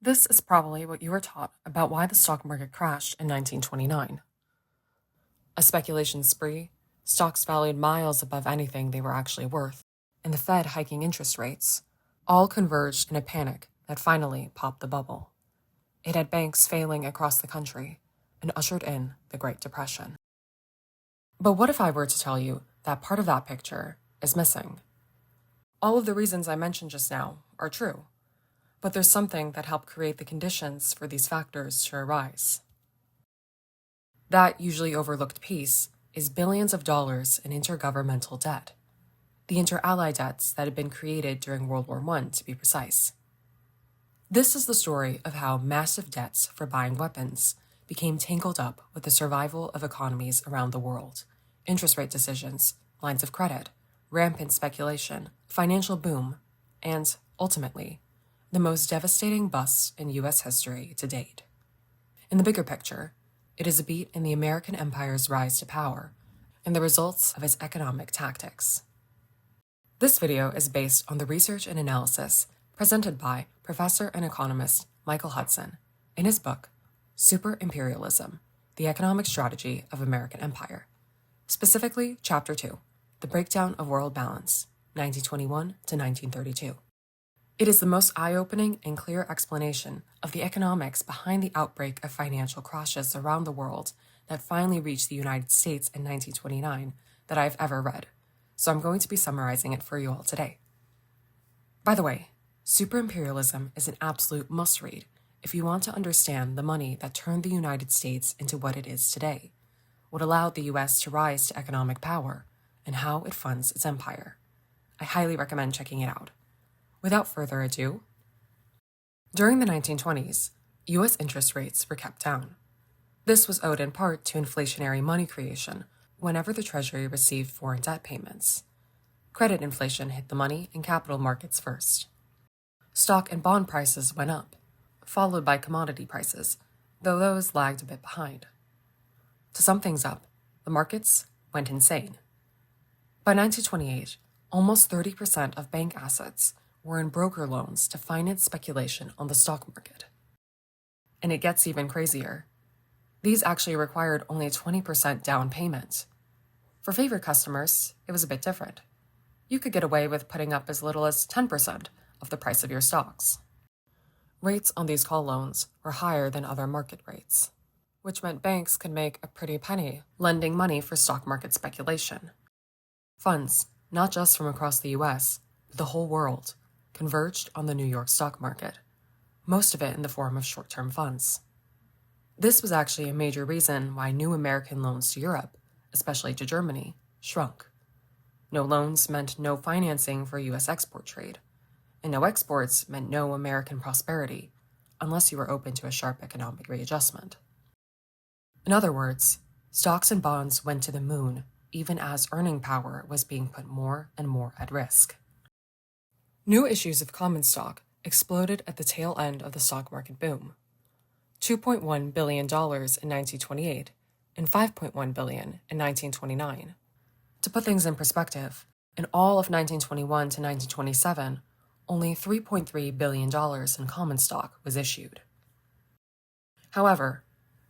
This is probably what you were taught about why the stock market crashed in 1929. A speculation spree, stocks valued miles above anything they were actually worth, and the Fed hiking interest rates, all converged in a panic that finally popped the bubble. It had banks failing across the country and ushered in the Great Depression. But what if I were to tell you that part of that picture is missing? All of the reasons I mentioned just now are true, but there's something that helped create the conditions for these factors to arise. That usually overlooked piece is billions of dollars in intergovernmental debt, the inter-ally debts that had been created during World War I, to be precise. This is the story of how massive debts for buying weapons became tangled up with the survival of economies around the world, interest rate decisions, lines of credit, rampant speculation, financial boom, and, ultimately, the most devastating bust in U.S. history to date. In the bigger picture, it is a beat in the American empire's rise to power and the results of its economic tactics. This video is based on the research and analysis presented by professor and economist Michael Hudson in his book, Imperialism, the Economic Strategy of American Empire, specifically Chapter 2, The Breakdown of World Balance, 1921 to 1932. It is the most eye-opening and clear explanation of the economics behind the outbreak of financial crashes around the world that finally reached the United States in 1929 that I've ever read, so I'm going to be summarizing it for you all today. By the way, Imperialism is an absolute must-read if you want to understand the money that turned the United States into what it is today, what allowed the U.S. to rise to economic power, and how it funds its empire. I highly recommend checking it out. Without further ado, during the 1920s, U.S. interest rates were kept down. This was owed in part to inflationary money creation whenever the Treasury received foreign debt payments. Credit inflation hit the money and capital markets first. Stock and bond prices went up, followed by commodity prices, though those lagged a bit behind. To sum things up, the markets went insane. By 1928, almost 30% of bank assets were in broker loans to finance speculation on the stock market. And it gets even crazier. These actually required only a 20% down payment. For favored customers, it was a bit different. You could get away with putting up as little as 10% of the price of your stocks. Rates on these call loans were higher than other market rates, which meant banks could make a pretty penny lending money for stock market speculation. Funds, not just from across the US, but the whole world, converged on the New York stock market, most of it in the form of short-term funds. This was actually a major reason why new American loans to Europe, especially to Germany, shrunk. No loans meant no financing for U.S. export trade, and no exports meant no American prosperity, unless you were open to a sharp economic readjustment. In other words, stocks and bonds went to the moon even as earning power was being put more and more at risk. New issues of common stock exploded at the tail end of the stock market boom. $2.1 billion in 1928 and $5.1 billion in 1929. To put things in perspective, in all of 1921 to 1927, only $3.3 billion in common stock was issued. However,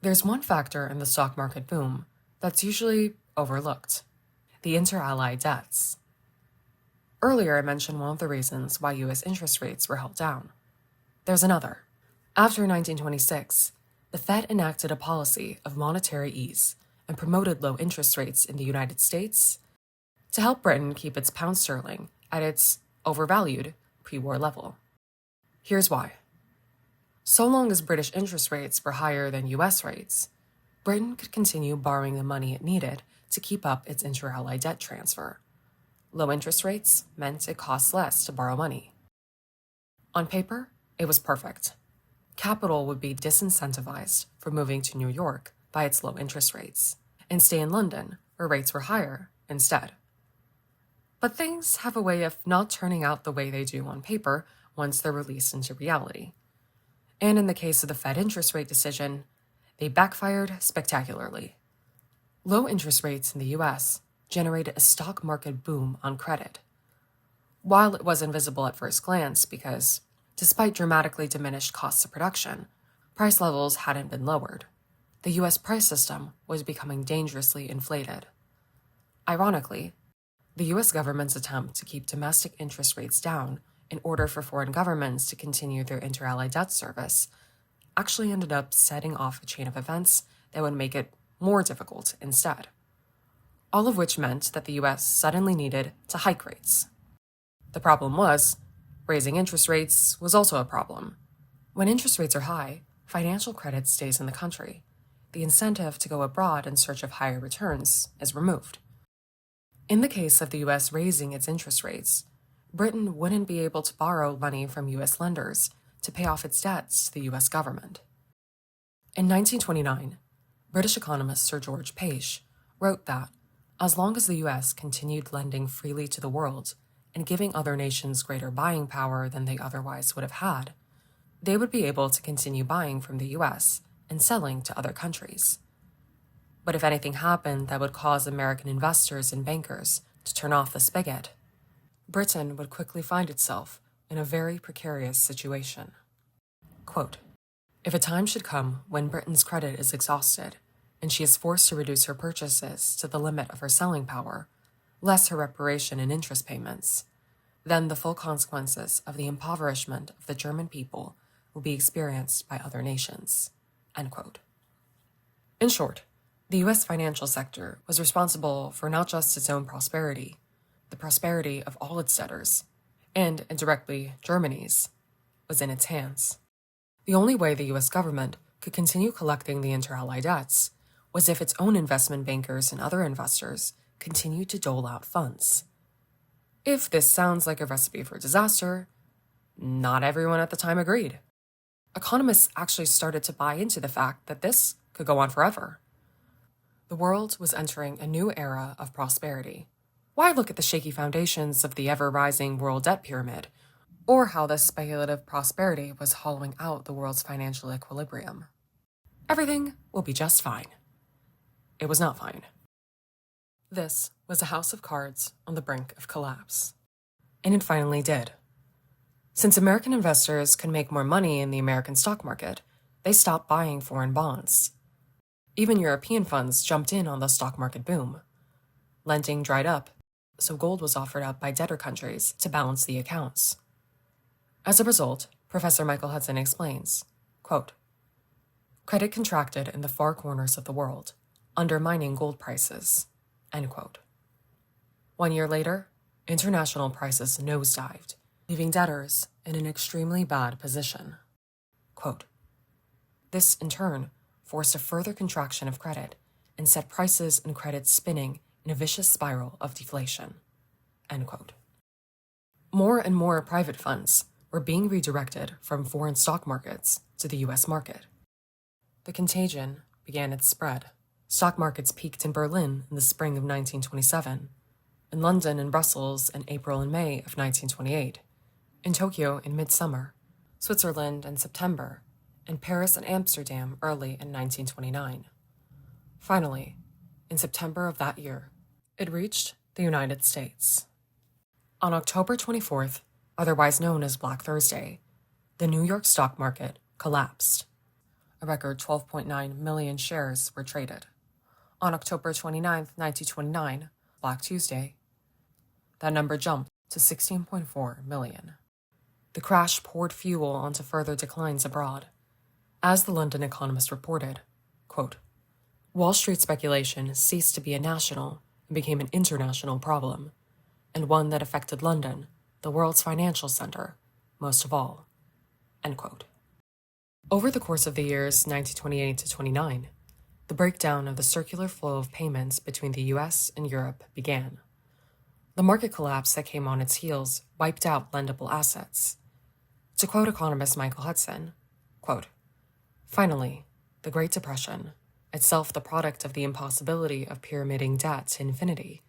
there's one factor in the stock market boom that's usually overlooked: the inter-ally debts. Earlier, I mentioned one of the reasons why U.S. interest rates were held down. There's another. After 1926, the Fed enacted a policy of monetary ease and promoted low interest rates in the United States to help Britain keep its pound sterling at its overvalued pre-war level. Here's why. So long as British interest rates were higher than U.S. rates, Britain could continue borrowing the money it needed to keep up its inter-ally debt transfer. Low interest rates meant it cost less to borrow money. On paper, it was perfect. Capital would be disincentivized from moving to New York by its low interest rates, and stay in London, where rates were higher, instead. But things have a way of not turning out the way they do on paper once they're released into reality. And in the case of the Fed interest rate decision, they backfired spectacularly. Low interest rates in the US generated a stock market boom on credit. While it was invisible at first glance because Despite dramatically diminished costs of production, price levels hadn't been lowered. The US price system was becoming dangerously inflated. Ironically, the US government's attempt to keep domestic interest rates down in order for foreign governments to continue their inter-allied debt service actually ended up setting off a chain of events that would make it more difficult instead. All of which meant that the US suddenly needed to hike rates. The problem was, raising interest rates was also a problem. When interest rates are high, financial credit stays in the country. The incentive to go abroad in search of higher returns is removed. In the case of the US raising its interest rates, Britain wouldn't be able to borrow money from US lenders to pay off its debts to the US government. In 1929, British economist Sir George Page wrote that, as long as the US continued lending freely to the world and giving other nations greater buying power than they otherwise would have had, they would be able to continue buying from the US and selling to other countries. But if anything happened that would cause American investors and bankers to turn off the spigot, Britain would quickly find itself in a very precarious situation. Quote, "If a time should come when Britain's credit is exhausted and she is forced to reduce her purchases to the limit of her selling power, less her reparation and interest payments, then the full consequences of the impoverishment of the German people will be experienced by other nations." End quote. In short, the US financial sector was responsible for not just its own prosperity, the prosperity of all its debtors, and indirectly Germany's, was in its hands. The only way the US government could continue collecting the inter-allied debts was if its own investment bankers and other investors continued to dole out funds. If this sounds like a recipe for disaster, not everyone at the time agreed. Economists actually started to buy into the fact that this could go on forever. The world was entering a new era of prosperity. Why look at the shaky foundations of the ever-rising world debt pyramid, or how this speculative prosperity was hollowing out the world's financial equilibrium? Everything will be just fine. It was not fine. This was a house of cards on the brink of collapse. And it finally did. Since American investors could make more money in the American stock market, they stopped buying foreign bonds. Even European funds jumped in on the stock market boom. Lending dried up, so gold was offered up by debtor countries to balance the accounts. As a result, Professor Michael Hudson explains, quote, "Credit contracted in the far corners of the world, undermining gold prices." End quote. 1 year later, international prices nosedived, leaving debtors in an extremely bad position. Quote, "This, in turn, forced a further contraction of credit and set prices and credit spinning in a vicious spiral of deflation." End quote. More and more private funds were being redirected from foreign stock markets to the US market. The contagion began its spread. Stock markets peaked in Berlin in the spring of 1927, in London and Brussels in April and May of 1928, in Tokyo in midsummer, Switzerland in September, and Paris and Amsterdam early in 1929. Finally, in September of that year, it reached the United States. On October 24th, otherwise known as Black Thursday, the New York stock market collapsed. A record 12.9 million shares were traded. On October 29, 1929, Black Tuesday, that number jumped to 16.4 million. The crash poured fuel onto further declines abroad. As the London Economist reported, quote, "Wall Street speculation ceased to be a national and became an international problem, and one that affected London, the world's financial center, most of all." End quote. Over the course of the years 1928 to 29, the breakdown of the circular flow of payments between the US and Europe began. The market collapse that came on its heels wiped out lendable assets. To quote economist Michael Hudson, quote, "Finally, the Great Depression, itself the product of the impossibility of pyramiding debt to infinity,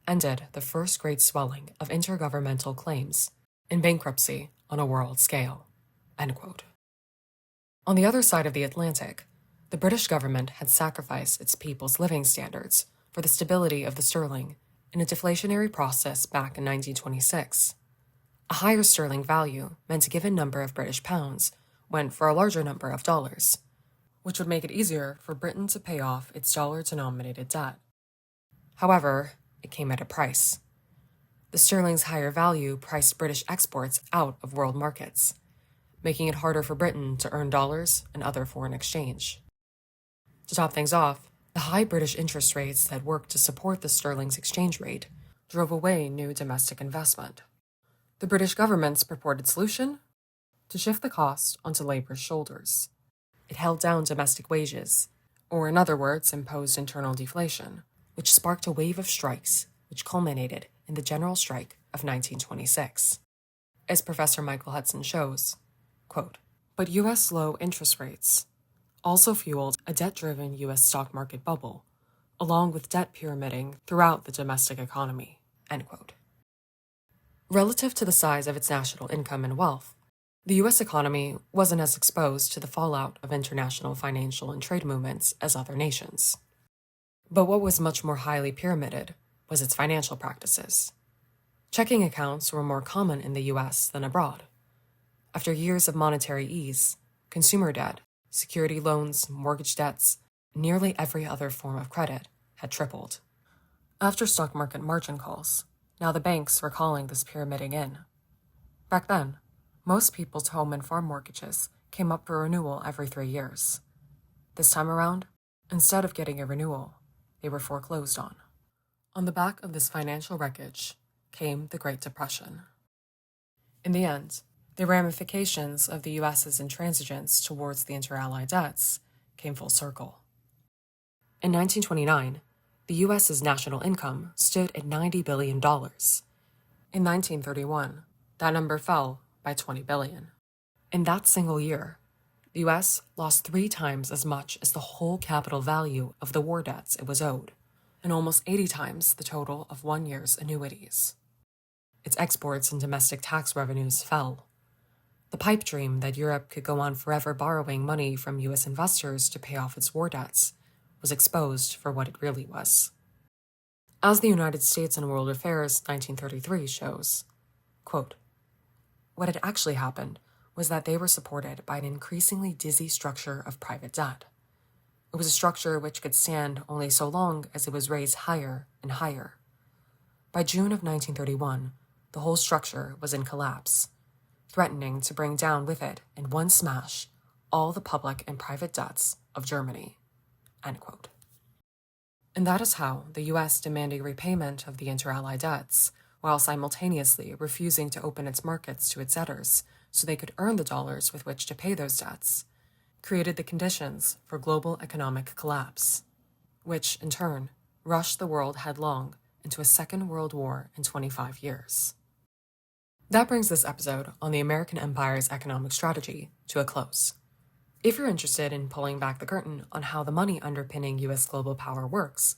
ended the first great swelling of intergovernmental claims in bankruptcy on a world scale." End quote. On the other side of the Atlantic, the British government had sacrificed its people's living standards for the stability of the sterling in a deflationary process back in 1926. A higher sterling value meant a given number of British pounds went for a larger number of dollars, which would make it easier for Britain to pay off its dollar-denominated debt. However, it came at a price. The sterling's higher value priced British exports out of world markets, making it harder for Britain to earn dollars and other foreign exchange. To top things off, the high British interest rates that worked to support the sterling's exchange rate drove away new domestic investment. The British government's purported solution? To shift the cost onto labor's shoulders. It held down domestic wages, or in other words, imposed internal deflation, which sparked a wave of strikes, which culminated in the General Strike of 1926. As Professor Michael Hudson shows, quote, "But U.S. low interest rates also fueled a debt-driven U.S. stock market bubble, along with debt pyramiding throughout the domestic economy," end quote. Relative to the size of its national income and wealth, the U.S. economy wasn't as exposed to the fallout of international financial and trade movements as other nations. But what was much more highly pyramided was its financial practices. Checking accounts were more common in the U.S. than abroad. After years of monetary ease, consumer debt, security loans, mortgage debts, nearly every other form of credit had tripled. After stock market margin calls, now the banks were calling this pyramiding in. Back then, most people's home and farm mortgages came up for renewal every 3 years. This time around, instead of getting a renewal, they were foreclosed on. On the back of this financial wreckage came the Great Depression. In the end, the ramifications of the U.S.'s intransigence towards the inter-allied debts came full circle. In 1929, the U.S.'s national income stood at $90 billion. In 1931, that number fell by $20 billion. In that single year, the U.S. lost 3 times as much as the whole capital value of the war debts it was owed, and almost 80 times the total of 1 year's annuities. Its exports and domestic tax revenues fell. The pipe dream that Europe could go on forever borrowing money from U.S. investors to pay off its war debts was exposed for what it really was. As the United States and World Affairs 1933 shows, quote, "What had actually happened was that they were supported by an increasingly dizzy structure of private debt. It was a structure which could stand only so long as it was raised higher and higher. By June of 1931, the whole structure was in collapse, threatening to bring down with it in one smash all the public and private debts of Germany," end quote. And that is how the U.S. demanding repayment of the inter-allied debts, while simultaneously refusing to open its markets to its debtors so they could earn the dollars with which to pay those debts, created the conditions for global economic collapse, which, in turn, rushed the world headlong into a Second World War in 25 years. That brings this episode on the American Empire's economic strategy to a close. If you're interested in pulling back the curtain on how the money underpinning U.S. global power works,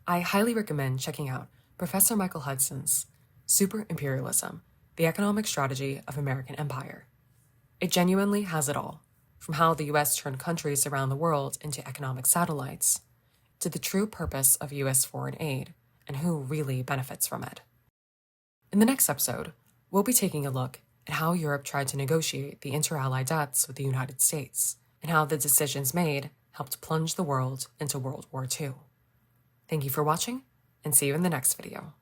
I highly recommend checking out Professor Michael Hudson's Super Imperialism, the Economic Strategy of American Empire. It genuinely has it all, from how the U.S. turned countries around the world into economic satellites, to the true purpose of U.S. foreign aid and who really benefits from it. In the next episode, we'll be taking a look at how Europe tried to negotiate the inter-allied debts with the United States, and how the decisions made helped plunge the world into World War II. Thank you for watching, and see you in the next video.